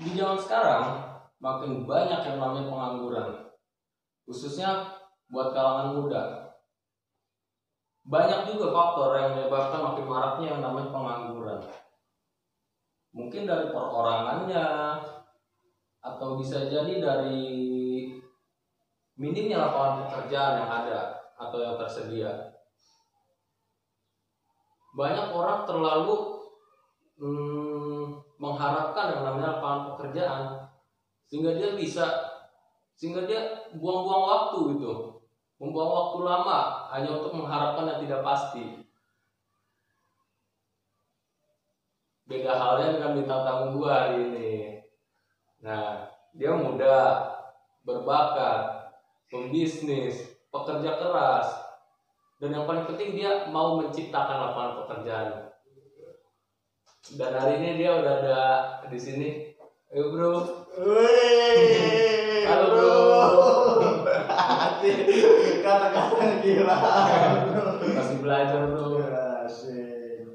Di zaman sekarang makin banyak yang namanya pengangguran, khususnya buat kalangan muda. Banyak juga faktor yang menyebabkan makin maraknya yang namanya pengangguran. Mungkin dari perorangannya, atau bisa jadi dari minimnya lapangan pekerjaan yang ada atau yang tersedia. Banyak orang terlalu mengharapkan yang namanya lapangan pekerjaan, sehingga dia buang-buang waktu gitu, membuang waktu lama hanya untuk mengharapkan yang tidak pasti. Beda halnya dengan bintang tamu gua hari ini. Nah, dia muda, berbakat, pembisnis, pekerja keras, dan yang paling penting dia mau menciptakan lapangan pekerjaan. Dan hari ini dia udah ada di sini. Ayo bro. Halo bro. Kata-kata gila. Masih belajar bro.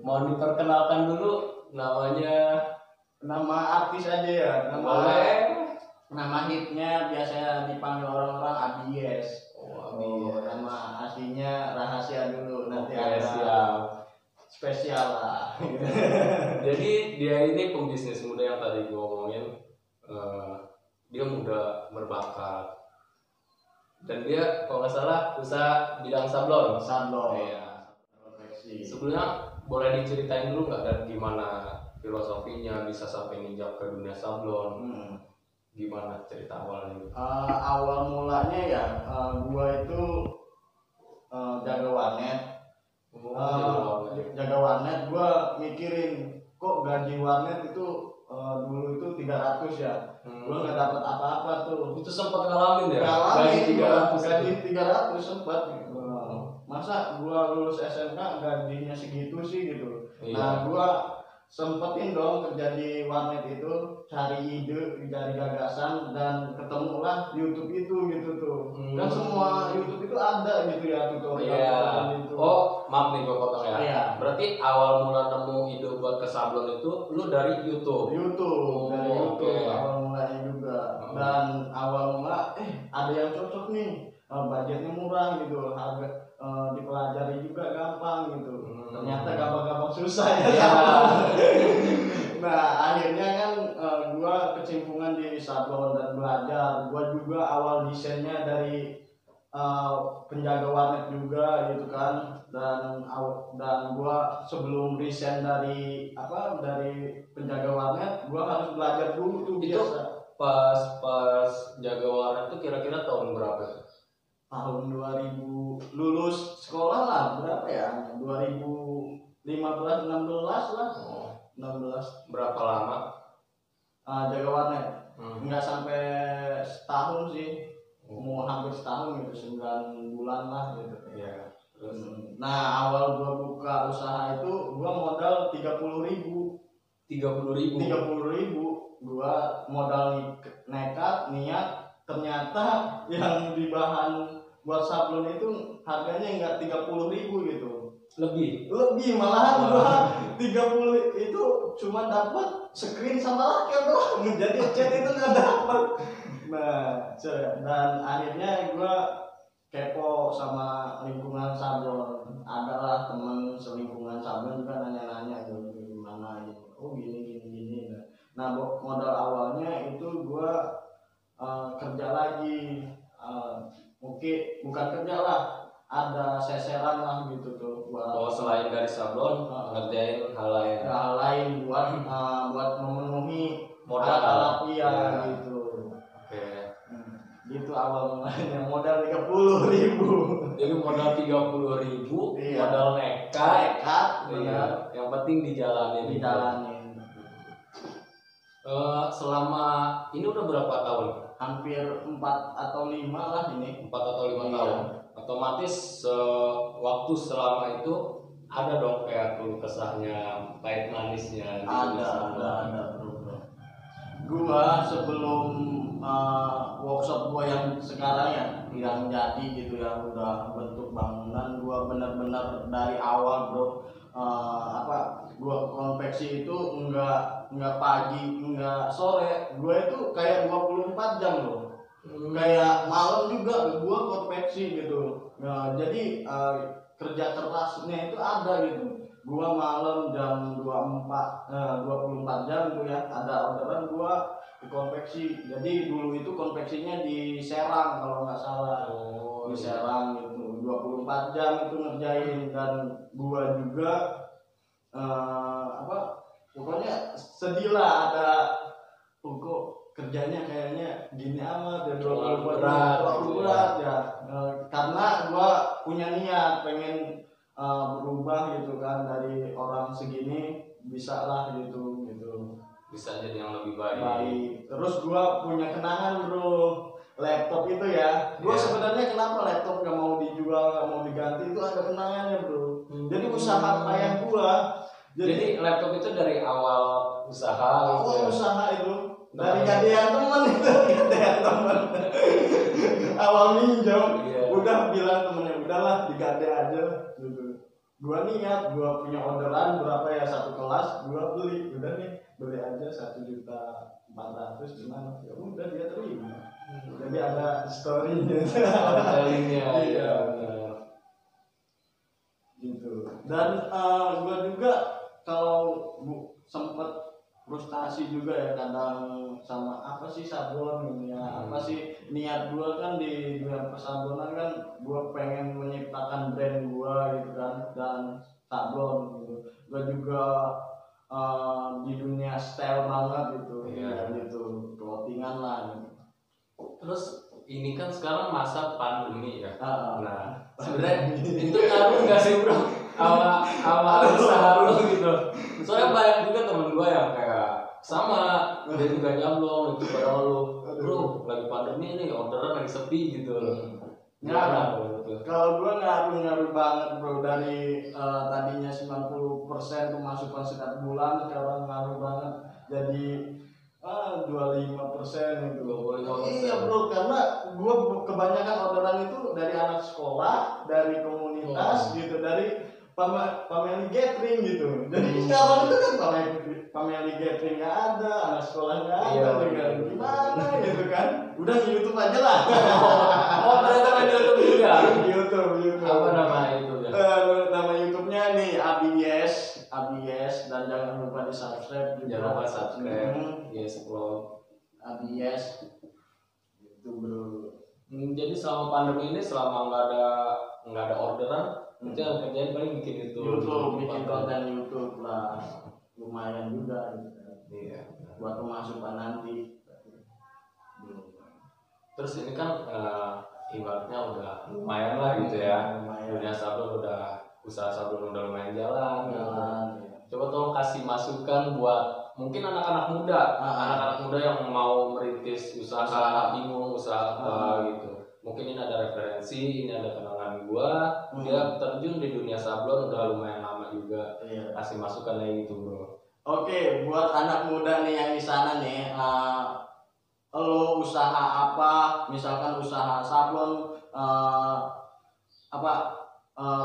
Mau diperkenalkan dulu namanya? Nama artis aja ya. Nama hitnya biasanya dipanggil orang-orang Abies. Nama aslinya rahasia dulu. Nanti ada siap. Spesial lah. Jadi dia ini pembisnis muda yang tadi gue ngomongin. Dia muda, berbakat, dan dia kalau nggak salah usaha bidang sablon. Iya. Sebelumnya boleh diceritain dulu nggak dari gimana filosofinya bisa sampai ninjak ke dunia sablon? Gimana cerita awalnya? Awal mulanya ya, gua itu jaga warnet. Jaga warnet, gua mikirin kok gaji warnet itu dulu itu 300 ya. Gua nggak dapat apa-apa tuh. Itu sempat ngalamin ya? Gaji 300 sempat. Masa gua lulus SMK gajinya segitu sih gitu. Iya. Nah, gua sempetin dong kerja di warnet itu, cari ide, cari gagasan, dan ketemulah YouTube itu gitu tuh. Kan semua YouTube itu ada gitu ya tutorial gitu. Oh, maaf nih gua potong ya. Iya. Berarti awal mula nemu ide buat ke sablon itu lu dari YouTube. Dari YouTube awal mulanya juga. Dan awal mula ada yang cocok nih, budgetnya murah gitu, harga dipelajari juga gampang gitu. Ternyata gampang-gampang susah ya. Nah, akhirnya kan gua kecimpungan di sablon dan belajar. Gua juga awal desainnya dari penjaga warnet juga gitu kan. Dan gua sebelum resign dari penjaga warnet, gua harus belajar dulu tuh biasa. Pas jaga warnet itu kira-kira tahun berapa? Tahun 2000 lulus sekolah lah, berapa ya? 2015 16 lah. 16. Berapa lama? Jaga warnet. Enggak sampai setahun sih. Mau hampir setahun gitu, 9 bulan lah gitu. Iya. Terus nah, awal gua buka usaha itu gua modal 30.000. 30.000. Gua modal nekat, niat, ternyata yang di bahan buat sablon itu harganya enggak 30.000 gitu. Lebih malahan gua 30 itu cuma dapat screen sama laker doang. Jadi cat itu enggak dapat. Nah, dan akhirnya gua kepo sama lingkungan sablon. Adalah temen selingkungan sablon juga nanya-nanya gitu gimana gitu. Oh gini. Nah, modal awalnya itu gua kerja lagi. Mungkin bukan kerja lah, ada seseran lah gitu tuh buat. Selain dari sablon ngerjain hal lain buat memenuhi modal gitu. Oke. Gitu awal mulanya, modal 30.000. Jadi modal 30.000, iya. Modal nekat. Iya. Yang penting dijalanin. Selama ini udah berapa tahun? Hampir 4 atau 5 lah ini. 4 atau 5 tahun. Otomatis waktu selama itu ada dong kayak keluh kesahnya, pahit manisnya. Ada bro. Gua sebelum workshop gua yang sekarang ya, yang jadi gitu ya, udah bentuk bangunan, gua benar-benar dari awal bro, gua konveksi itu enggak pagi enggak sore, gua itu kayak 24 jam loh. Kayak malam juga gua konveksi gitu. Nah, jadi kerja kerasnya itu ada gitu. Gua malam jam 24 jam tuh ya, ada orderan gua di konveksi. Jadi dulu itu konveksinya di Serang kalau nggak salah. Di Serang gitu 24 jam itu ngerjain, dan gua juga pokoknya sedih lah, ada kok kerjanya kayaknya gini amat ya, terlalu berat ya. Karena gua punya niat pengen berubah gitu kan, dari orang segini bisa lah gitu bisa jadi yang lebih baik. Terus gua punya kenangan bro, laptop itu ya, gua sebenarnya kenapa laptop gak mau dijual, gak mau diganti, itu ada kenangannya bro. Jadi usaha payah gua. Jadi laptop itu dari awal usaha itu dari gadean temen awal minjem, udah bilang temennya udahlah digade aja gitu. Gua niat, gua punya orderan berapa ya, satu kelas gua beli, udah nih beli aja 1.400.000 gimana, ya udah dia terima. Jadi ada storynya, iya gitu. Dan gua juga kalau sempet frustasi juga ya kadang sama sablon gitu ya. Niat gua kan di dunia persablonan kan, gua pengen menciptakan brand gua gitu kan, dan sablon gitu. Gua juga di dunia style banget gitu, gitu clothingan lah gitu. Terus ini kan sekarang masa pandemi ya. Nah, sebenarnya itu ngaruh nggak sih bro awal usaha lo gitu? Soalnya banyak juga temen gue yang kayak sama, dia juga nyablon itu pada lo, bro lagi pandemi nih orderan lagi sepi gitu. Kalau gue ngaruh banget bro, dari tadinya 90% pemasukan setiap bulan, sekarang ngaruh banget jadi 25% gitu. 25%. Iya bro, karena gue kebanyakan orderan itu dari anak sekolah, dari komunitas gitu, dari family gathering gitu. Jadi sekarang itu kan family gathering nggak ada, anak sekolah nggak ada, gimana gitu kan? Udah di YouTube aja lah. Ternyata main YouTube juga. YouTube. Apa nama itu ya? Nama YouTube-nya nih ABS, dan jangan lupa di subscribe juga. Jangan lupa subscribe. Yes vlog ABS itu bro. Jadi selama pandemi ini, selama nggak ada orderan, itu yang kerjain paling bikin YouTube, bikin konten YouTube lah, lumayan juga gitu. Iya. Buat pemasukan nanti. Terus ini kan ibaratnya udah lumayan lah gitu ya. Dunia sablon usaha sablon udah lumayan jalan. Coba tolong kasih masukan buat mungkin anak-anak muda yang mau merintis usaha, bingung usaha apa gitu. Mungkin ini ada referensi, ini ada kenangan gua, dia terjun di dunia sablon udah lumayan lama juga. Kasih masukan kayak gitu bro. Oke, buat anak muda nih yang di sana nih, lo usaha apa, misalkan usaha sablon,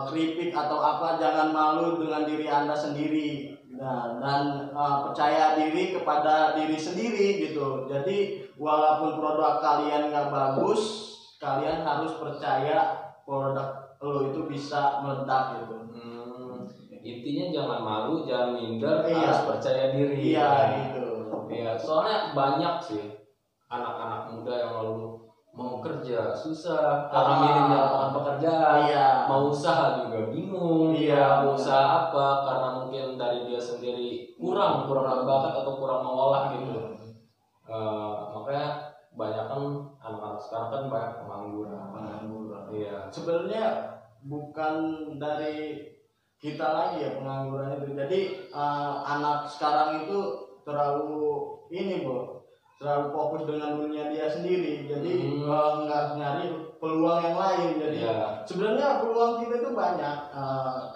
keripik atau apa, jangan malu dengan diri Anda sendiri. Nah, dan percaya diri kepada diri sendiri gitu. Jadi walaupun produk kalian nggak bagus, kalian harus percaya produk lo itu bisa meledak gitu. Intinya jangan malu, jangan minder, harus percaya diri. Iya gitu. Iya, soalnya banyak sih anak-anak muda yang lalu mau kerja susah karena minimnya lapangan pekerjaan, mau usaha juga bingung, mau usaha apa karena mungkin dari dia sendiri kurang bakat atau kurang mengolah gitu. Makanya banyak kan anak-anak sekarang kan banyak pengangguran. Iya. Sebenarnya bukan dari kita lagi ya pengangguran itu. Jadi anak sekarang itu terlalu terlalu fokus dengan dunia dia sendiri. Jadi nggak nyari peluang yang lain. Jadi sebenarnya peluang kita itu banyak.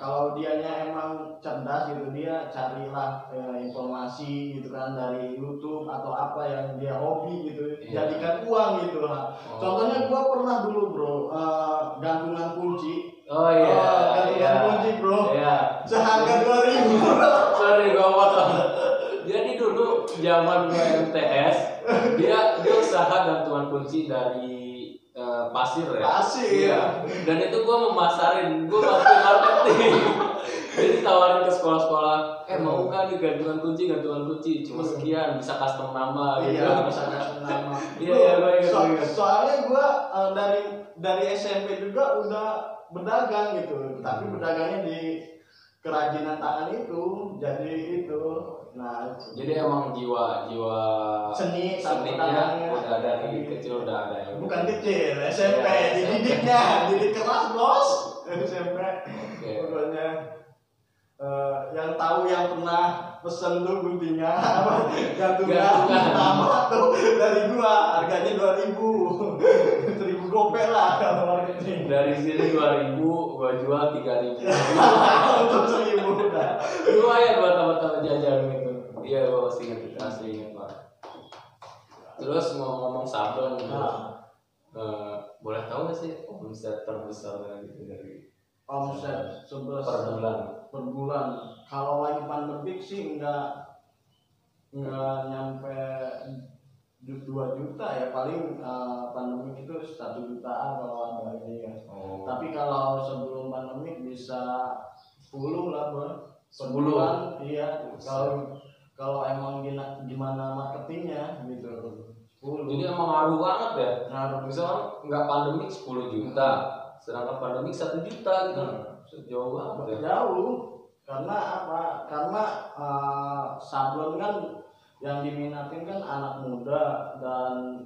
Kalau dianya emang cerdas gitu, dia carilah informasi gitu kan dari YouTube atau apa yang dia hobi gitu, jadikan uang gitu lah. Contohnya gua pernah dulu bro, gantungan kunci Oh iya, gantungan kunci bro. Iya. Seharga 2.000. Sorry gua potong. Jadi dulu zaman gua MTS, dia usaha gantungan kunci dari pasir ya. Pasir. Iya. Dan itu gua memasarin, gua marketing. Jadi tawarin ke sekolah-sekolah, mau kan nih gantungan kunci cuma sekian, bisa custom nama gitu. Iya, bisa custom nama. Iya, gua ingat. Soalnya gua dari SMP juga udah berdagang gitu, tapi berdagangnya di kerajinan tangan itu, jadi itu. Nah, jadi emang jiwa seninya udah dari kecil udah ada ya. Bukan kecil, SMP dididiknya, didik keras bos. SMP. Okay. Pokoknya yang tahu yang pernah pesen tuh guntingnya gantungan pertama tuh dari gua harganya 2.000 gopek lah kalau marketing. Dari sini 2.000 gua jual 3.000 untuk 1.000 udah lumayan buat teman-teman jajan gitu. Iya gua masih ingat Pak. Terus ngomong sablon gitu. Boleh tahu nggak sih omset terbesar gitu dari omset per bulan? Kalau lagi pandemik sih nggak nyampe 2 juta ya, paling pandemik itu 1 jutaan kalau ada ini ya. Tapi kalau sebelum pandemik bisa 10 lah bro. 10. Iya. Kalau emang gimana marketingnya gitu. 10. Jadi emang ngaruh banget ya. Ngaruh. Misalkan nggak pandemik 10 juta, sedangkan pandemik 1 juta gitu. Jauh banget ya. Jauh. Karena apa? Karena sablon kan yang diminatin kan anak muda dan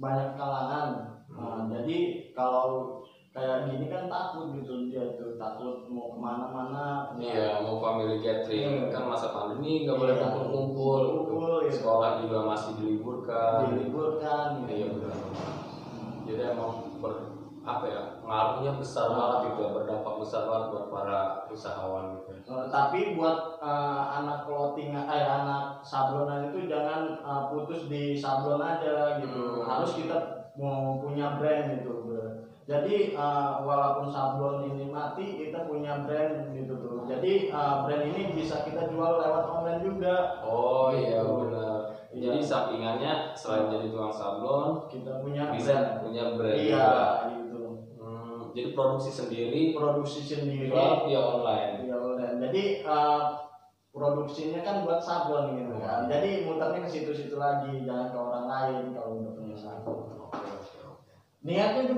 banyak kalangan. Jadi kalau kayak gini kan takut gitu, dia tuh takut mau kemana-mana. Iya, mau family gathering. Kan masa pandemi nggak boleh kumpul-kumpul. Sekolah juga masih diliburkan. Iya benar. Jadi emang ngaruhnya besar banget gitu, berdampak besar banget buat para usahawan gitu. Tapi buat anak clothing, anak sablonan itu jangan putus di sablon aja gitu. Harus kita mau punya brand gitu. Jadi walaupun sablon ini mati, kita punya brand gitu tuh. Jadi brand ini bisa kita jual lewat online juga. Oh iya benar. Jadi sampingannya selain jadi tukang sablon, kita punya punya brand. Iya gitu. Jadi produksi sendiri via online. Jadi produksinya kan buat sablon gitu kan. Jadi muternya ke situ-situ lagi, jangan ke orang lain kalau udah punya sablon. Niatnya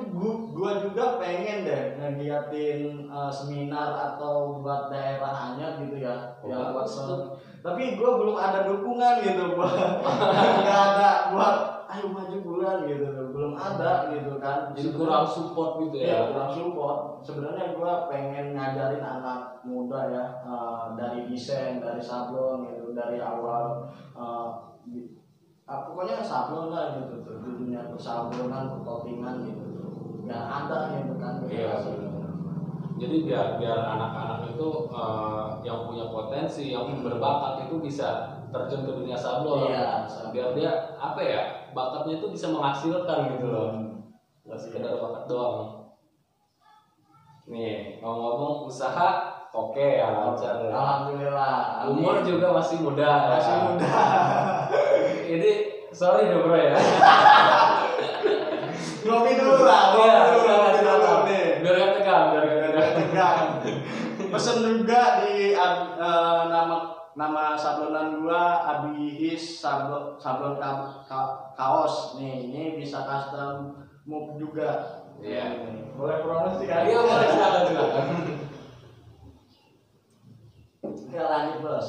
gua juga pengen deh ngegiatin seminar atau buat daerah anyar gitu ya. Yang buat tapi gua belum ada dukungan gitu, nggak ada buat ayo maju bulan gitu, belum ada gitu kan. Jadi kurang support gitu ya. Kurang support. Sebenarnya gua pengen ngajarin anak muda ya, dari desain, dari sablon gitu, dari awal pokoknya sablon lah gitu tuh, di dunia persablonan, perclothingan gitu tuh. Nggak ada gitu kan. Iya. Jadi biar anak-anak itu yang punya potensi, yang berbakat itu bisa terjun ke dunia sablon. Iya. Biar dia bakatnya itu bisa menghasilkan gitu loh. Nggak sekedar bakat doang. Nih ngomong usaha oke ya lancar. Alhamdulillah. Umur juga masih muda. Masih muda. Ini sorry deh bro ya. Ngopi dulu lah. Iya, silakan. Biar gak tegang. Pesen juga di nama sablonan gua Abihis sablon kaos. Nih, ini bisa custom move juga. Iya. Boleh promosi kan? Iya, boleh silakan. Ya lanjut bos.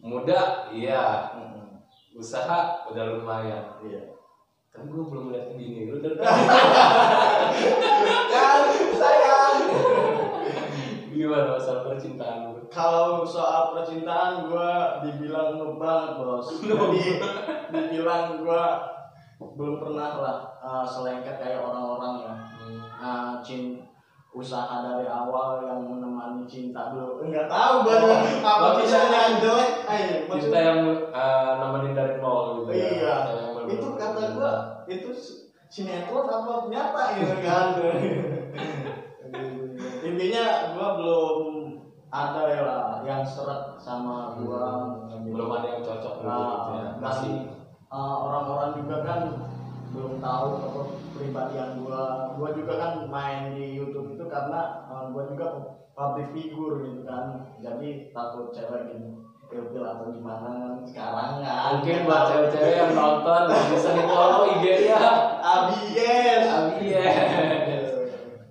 Muda, iya. Usaha udah lumayan. Iya. Kan gue belum lihat bini lu dari Kan sayang. Gimana masalah percintaan lu? Kalau soal percintaan gue dibilang noob banget bos. Jadi dibilang gue belum pernah lah selengket kayak orang-orang ya. Usaha dari awal yang menemani cinta dulu. Enggak tahu apa kisahnya yang jelek. Cinta yang nemenin dari nol gitu. Iya. Itu kata gua itu sinetron apa nyata gitu kan. Intinya gua belum ada ya lah yang seret sama gua, belum ada yang cocok gitu ya. Masih orang-orang juga kan belum tahu apa kepribadian gua juga kan main di YouTube itu karena gua juga public figure gitu kan, jadi takut cewek gitu ilfil atau gimana sekarang kan. Mungkin buat cewek-cewek yang nonton bisa di follow IG-nya Abies.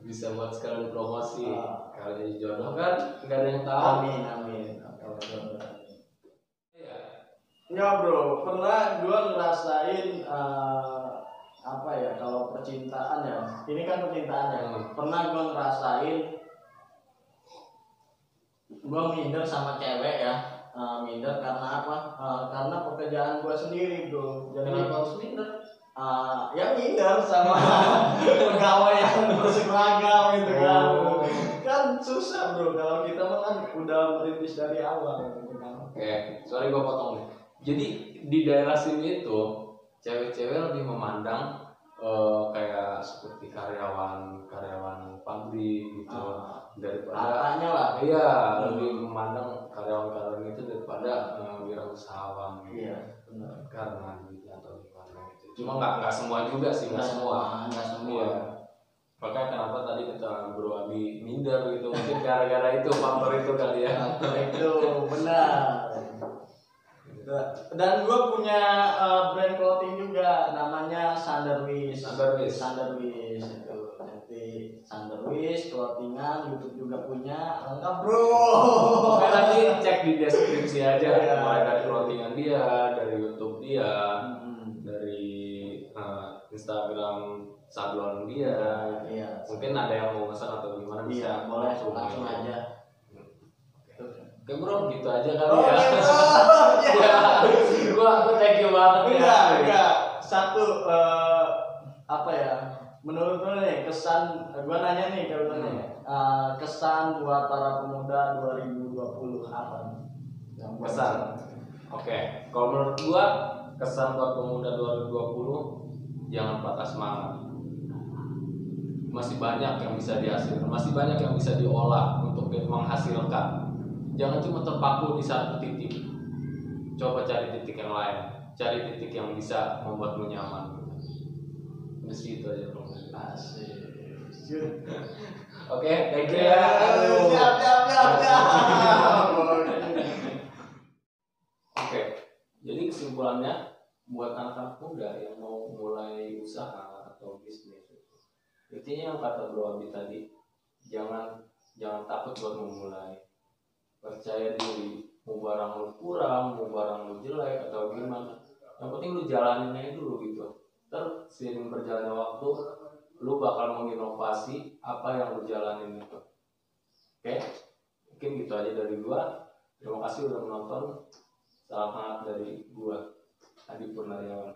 Bisa buat sekalian promosi. Kalau jadi jodoh kan nggak ada yang tahu. Amin. Ya bro, pernah gua ngerasain apa ya, kalau percintaan ya, ini kan percintaan ya. Pernah gua ngerasain gua minder sama cewek ya. Minder karena apa? Karena pekerjaan gua sendiri bro. Jadi harus minder. Ya minder sama pegawai yang berseragam gitu kan. Kan susah bro kalau kita mah kan udah merintis dari awal gitu kan. Oke, sorry gua potong nih. Jadi di daerah sini itu cewek-cewek lebih memandang kayak seperti karyawan pabrik gitu daripada lah. Iya, lebih memandang karyawan itu daripada wirausahawan gitu. Iya, benar. Karena gitu atau gimana gitu. Cuma nggak semua juga sih, nggak semua. Iya. Makanya kenapa tadi kita Bro Abi minder gitu, mungkin gara-gara itu faktor itu kali ya. Faktor itu benar. Dan gue punya brand clothing juga, namanya Sanderwish itu. Jadi Sanderwish clothingan, YouTube juga punya, lengkap bro. Oke, nanti cek di deskripsi aja, mulai dari clothingan dia, dari YouTube dia, dari Instagram sablon dia. Iya. Mungkin ada yang mau pesan atau gimana bisa boleh langsung aja. Oke bro, gitu aja kali ya. Gua thank you banget ya. Enggak. Satu apa ya? Menurut lu nih kesan, gua nanya nih kalau kesan buat para pemuda 2020 apa nih? Kesan. Oke, kalau menurut gua kesan buat pemuda 2020 jangan patah semangat. Masih banyak yang bisa dihasilkan, masih banyak yang bisa diolah untuk menghasilkan. Jangan cuma terpaku di satu titik. Coba cari titik yang lain, cari titik yang bisa membuatmu nyaman. Udah situ aja bro. Asik. Oke, thank you ya. Siap. Oke, jadi kesimpulannya buat anak-anak muda yang mau mulai usaha atau bisnis, intinya yang kata Bro Abi tadi, jangan takut buat memulai. Percaya diri, mau barang lu kurang, mau barang lu jelek atau gimana, yang penting lu jalanin aja dulu gitu. Terus seiring berjalannya waktu, lu bakal menginovasi apa yang lu jalanin itu. Oke, mungkin gitu aja dari gua. Terima kasih udah menonton. Salam hangat dari gua, Adi Purnaryawan.